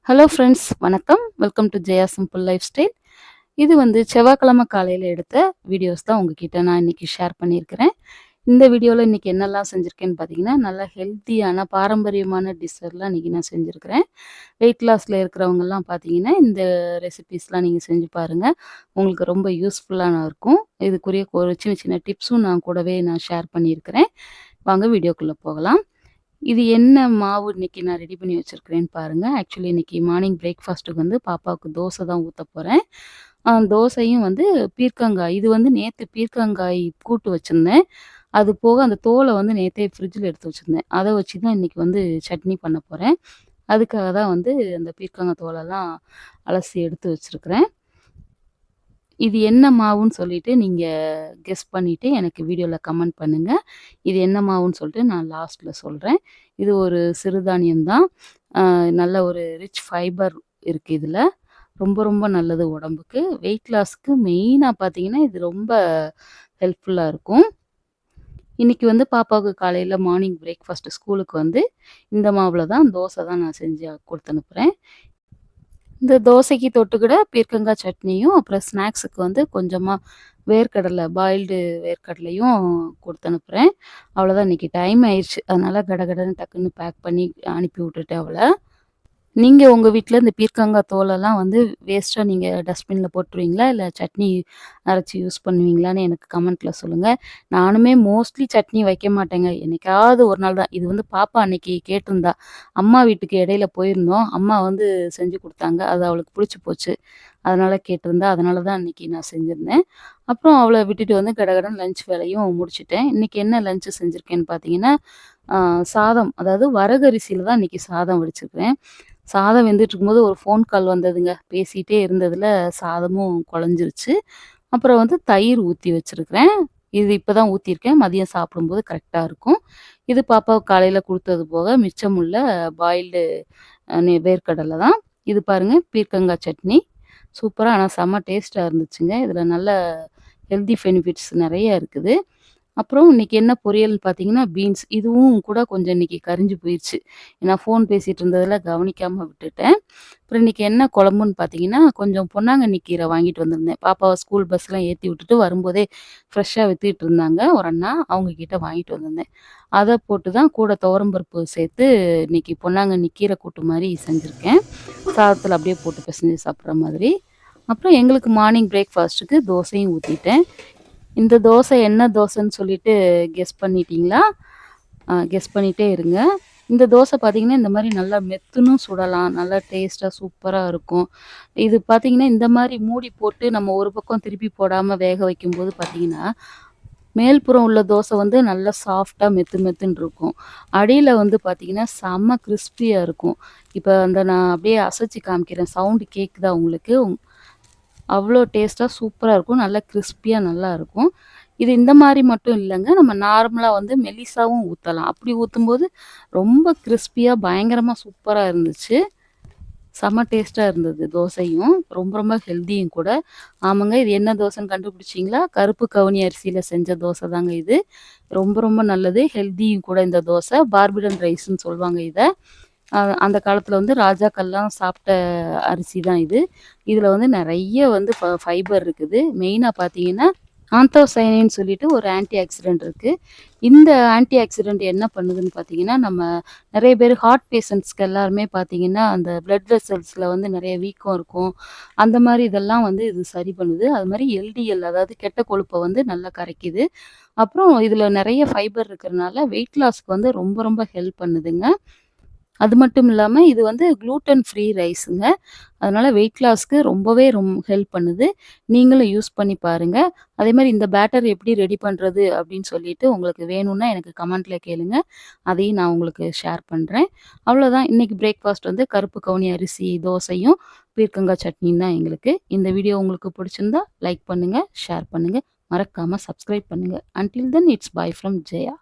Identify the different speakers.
Speaker 1: Hello friends வணக்கம். Welcome to Jaya simple life style. இது வந்து செவ்வாய்க்கிழமை காலையில எடுத்த வீடியோஸ் தான் உங்ககிட்ட நான் இன்னைக்கு ஷேர் பண்ணியிருக்கிறேன். இந்த வீடியோவில் இன்னைக்கு என்னெல்லாம் செஞ்சுருக்கேன்னு பார்த்தீங்கன்னா, நல்லா ஹெல்த்தியான பாரம்பரியமான டிஷ்ஷெல்லாம் இன்னைக்கு நான் செஞ்சுருக்கிறேன். வெயிட் லாஸில் இருக்கிறவங்கலாம் பார்த்தீங்கன்னா, இந்த ரெசிபீஸ்லாம் நீங்கள் செஞ்சு பாருங்கள். உங்களுக்கு ரொம்ப யூஸ்ஃபுல்லான இருக்கும். இதுக்குரிய ஒரு சின்ன சின்ன டிப்ஸும் நான் ஷேர் பண்ணியிருக்கிறேன். வாங்க வீடியோக்குள்ளே போகலாம். இது என்ன மாவு இன்னைக்கு நான் ரெடி பண்ணி வச்சிருக்கிறேன்னு பாருங்க. ஆக்சுவலி இன்னைக்கு மார்னிங் பிரேக்ஃபாஸ்ட்டுக்கு வந்து பாப்பாவுக்கு தோசை தான் ஊத்த போறேன். தோசையும் வந்து பீர்க்கங்காய் இது வந்து நேத்து பீர்க்கங்காய் கூட்டு வச்சிருந்தேன். அது போக அந்த தோல வந்து நேத்தே ஃப்ரிட்ஜில எடுத்து வச்சிருந்தேன். அத வச்சு தான் இன்னைக்கு வந்து சட்னி பண்ண போறேன். அதுக்காக தான் வந்து அந்த பீர்க்கங்காய் தோலெல்லாம் அலசி எடுத்து வச்சிருக்கிறேன். இது என்ன மாவுன்னு சொல்லிட்டு நீங்க கெஸ் பண்ணிட்டு எனக்கு வீடியோல கமெண்ட் பண்ணுங்க. இது என்ன மாவுன்னு சொல்லிட்டு நான் லாஸ்ட்ல சொல்றேன். இது ஒரு சிறுதானியம் தான். நல்ல ஒரு ரிச் ஃபைபர் இருக்கு இதுல. ரொம்ப ரொம்ப நல்லது உடம்புக்கு. வெயிட் லாஸ்க்கு மெயினா பார்த்தீங்கன்னா, இது ரொம்ப ஹெல்ப்ஃபுல்லா இருக்கும். இன்னைக்கு வந்து பாப்பாவுக்கு காலையில மார்னிங் பிரேக்ஃபாஸ்ட் ஸ்கூலுக்கு வந்து இந்த மாவுல தான் தோசை தான் நான் செஞ்சு குடுத்து அனுப்புறேன். இந்த தோசைக்கு தொட்டுக்கிட பீர்க்கங்காய் சட்னியும், அப்புறம் ஸ்நாக்ஸுக்கு வந்து கொஞ்சமா வேர்க்கடலை பாயில்டு வேர்க்கடலையும் குடுத்து அனுப்புறேன். அவ்வளோதான் இன்னைக்கு டைம் ஆயிருச்சு. அதனால கடகடன்னு டக்குன்னு பேக் பண்ணி அனுப்பி விட்டுட்டேன் அவள. நீங்க உங்க வீட்ல இந்த பீர்க்கங்கா தோலெல்லாம் வந்து வேஸ்ட்டா நீங்க டஸ்ட்பின்ல போட்டுருவீங்களா? இல்ல சட்னி அரைச்சு யூஸ் பண்ணுவீங்களான்னு எனக்கு கமெண்ட்ல சொல்லுங்க. நானுமே மோஸ்ட்லி சட்னி வைக்க மாட்டேங்க. என்னைக்காவது ஒரு நாள் தான். இது வந்து பாப்பா அன்னைக்கு கேட்டிருந்தா. அம்மா வீட்டுக்கு இடையில போயிருந்தோம். அம்மா வந்து செஞ்சு குடுத்தாங்க. அது அவளுக்கு புடிச்சு போச்சு. அதனால கேட்டிருந்தா. அதனால தான் அன்னைக்கு நான் செஞ்சிருந்தேன். அப்புறம் அவள விட்டுட்டு வந்து கடகடன்னு லஞ்ச் வேலையும் முடிச்சுட்டேன். இன்னைக்கு என்ன லஞ்ச் செஞ்சிருக்கேன்னு பார்த்தீங்கன்னா, சாதம் அதாவது வரகரிசியில தான் இன்னைக்கு சாதம் வடிச்சிருக்கிறேன். சாதம் வெந்துட்டுருக்கும்போது ஒரு ஃபோன் கால் வந்ததுங்க. பேசிட்டே இருந்ததுல சாதமும் குழஞ்சிருச்சு. அப்புறம் வந்து தயிர் ஊத்தி வச்சிருக்கிறேன். இது இப்ப தான் ஊத்தியிருக்கேன். மதியம் சாப்பிடும்போது கரெக்ட்டா இருக்கும். இது பாப்பாவுக்கு காலையில குடுத்தது போக மிச்சமுள்ள பாயில்டு வேர்க்கடல தான். இது பாருங்க பீர்க்கங்காய் சட்னி. சூப்பரா ஆனா செம்ம டேஸ்ட்டா இருந்துச்சுங்க. இதில நல்ல ஹெல்தி பெனிஃபிட்ஸ் நெறைய இருக்குது. அப்புறம் இன்னைக்கு என்ன பொரியல்னு பார்த்தீங்கன்னா, பீன்ஸ். இதுவும் கூட கொஞ்சம் இன்னைக்கு கரிஞ்சு போயிருச்சு. நான் ஃபோன் பேசிட்டு இருந்ததில கவனிக்காம விட்டுட்டேன். அப்புறம் இன்னைக்கு என்ன குழம்புன்னு பார்த்தீங்கன்னா, கொஞ்சம் பொன்னாங்கண்ணி கீரை வாங்கிட்டு வந்திருந்தேன். பாப்பாவ ஸ்கூல் பஸ்லாம் ஏத்தி விட்டுட்டு வரும்போதே ஃப்ரெஷ்ஷா வித்துட்டு இருந்தாங்க ஒரு அண்ணா. அவங்க கிட்ட வாங்கிட்டு வந்திருந்தேன். அத போட்டு தான் கூட துவரம் பருப்பு சேர்த்து இன்னைக்கு பொன்னாங்கண்ணி கீரை கூட்டு மாரி செஞ்சிருக்கேன். சாதத்தில அப்படியே போட்டு பெசஞ்சு சாப்பிடுற மாதிரி. அப்புறம் எங்களுக்கு மார்னிங் பிரேக்ஃபாஸ்ட்டுக்கு தோசையும் ஊத்திட்டேன். இந்த தோசை என்ன தோசைன்னு சொல்லிட்டு கெஸ் பண்ணிட்டீங்களா? கெஸ் பண்ணிட்டே இருங்க. இந்த தோசை பார்த்தீங்கன்னா, இந்த மாரி நல்லா மெத்துனும் சுடலாம். நல்லா டேஸ்ட்டா சூப்பரா இருக்கும். இது பார்த்தீங்கன்னா, இந்த மாரி மூடி போட்டு நம்ம ஒரு பக்கம் திருப்பி போடாம வேக வைக்கும்போது பார்த்தீங்கன்னா, மேல்புறம் உள்ள தோசை வந்து நல்லா சாஃப்ட்டா மெத்து மெத்துன்னு இருக்கும். அடியில வந்து பார்த்தீங்கன்னா, செம்ம கிரிஸ்பியா இருக்கும். இப்ப நான் அப்படியே அசைச்சு காமிக்கிறேன். சவுண்ட் கேட்குதா உங்களுக்கு? அவ்வளோ டேஸ்ட்டா சூப்பரா இருக்கும். நல்லா கிரிஸ்பியா நல்லா இருக்கும். இது இந்த மாரி மட்டும் இல்லங்க. நம்ம நார்மலா வந்து மெல்லிசாவும் ஊத்தலாம். அப்படி ஊத்தும்போது ரொம்ப கிரிஸ்பியா பயங்கரமா சூப்பரா இருந்துச்சு. செம்ம டேஸ்ட்டா இருந்தது தோசையும். ரொம்ப ரொம்ப ஹெல்தியும் கூட. ஆமாங்க. இது என்ன தோசைன்னு கண்டுபிடிச்சீங்களா? கருப்பு கவுனி அரிசியில செஞ்ச தோசை தாங்க இது. ரொம்ப ரொம்ப நல்லது. ஹெல்தியும் கூட இந்த தோசை. பார்பிடன் ரைஸ்ன்னு சொல்லுவாங்க இத. அந்த காலத்துல வந்து ராஜாக்கள்லாம் சாப்பிட்ட அரிசி தான் இது. இதுல வந்து நெறைய வந்து ஃபைபர் இருக்குது. மெயினா பார்த்தீங்கன்னா, ஆந்தோசயனின்னு சொல்லிட்டு ஒரு ஆன்டி ஆக்ஸிடென்ட் இருக்கு. இந்த ஆன்டி ஆக்ஸிடென்ட் என்ன பண்ணுதுன்னு பார்த்தீங்கன்னா, நம்ம நெறைய பேர் ஹார்ட் பேஷண்ட்ஸ்க்கு எல்லாருமே பார்த்தீங்கன்னா, அந்த பிளட் வெசல்ஸ்ல வந்து நெறைய வீக்கம் இருக்கும். அந்த மாரி இதெல்லாம் வந்து இது சரி பண்ணுது. அது மாரி எல்டிஎல் அதாவது கெட்ட கொழுப்ப வந்து நல்லா கரைக்குது. அப்புறம் இதுல நெறைய ஃபைபர் இருக்கிறனால வெயிட் லாஸ்க்கு வந்து ரொம்ப ரொம்ப ஹெல்ப் பண்ணுதுங்க. அது மட்டும் இல்லாம, இது வந்து குளூட்டன் ஃப்ரீ ரைஸுங்க. அதனால வெயிட் லாஸ்க்கு ரொம்பவே ஹெல்ப் பண்ணுது. நீங்களும் யூஸ் பண்ணி பாருங்க. அதேமாரி இந்த பேட்டர் எப்படி ரெடி பண்றது அப்படின்னு சொல்லிட்டு உங்களுக்கு வேணும்னா எனக்கு கமெண்ட்ல கேளுங்க. அதையும் நான் உங்களுக்கு ஷேர் பண்றேன். அவ்வளோதான் இன்னைக்கு பிரேக்ஃபாஸ்ட் வந்து கருப்பு கவுனி அரிசி தோசையும், பீர்க்கங்காய் சட்னியும் தான் எங்களுக்கு. இந்த வீடியோ உங்களுக்கு பிடிச்சிருந்தா லைக் பண்ணுங்க, ஷேர் பண்ணுங்க. மறக்காம சப்ஸ்கிரைப் பண்ணுங்க. Until then it's bye from Jaya.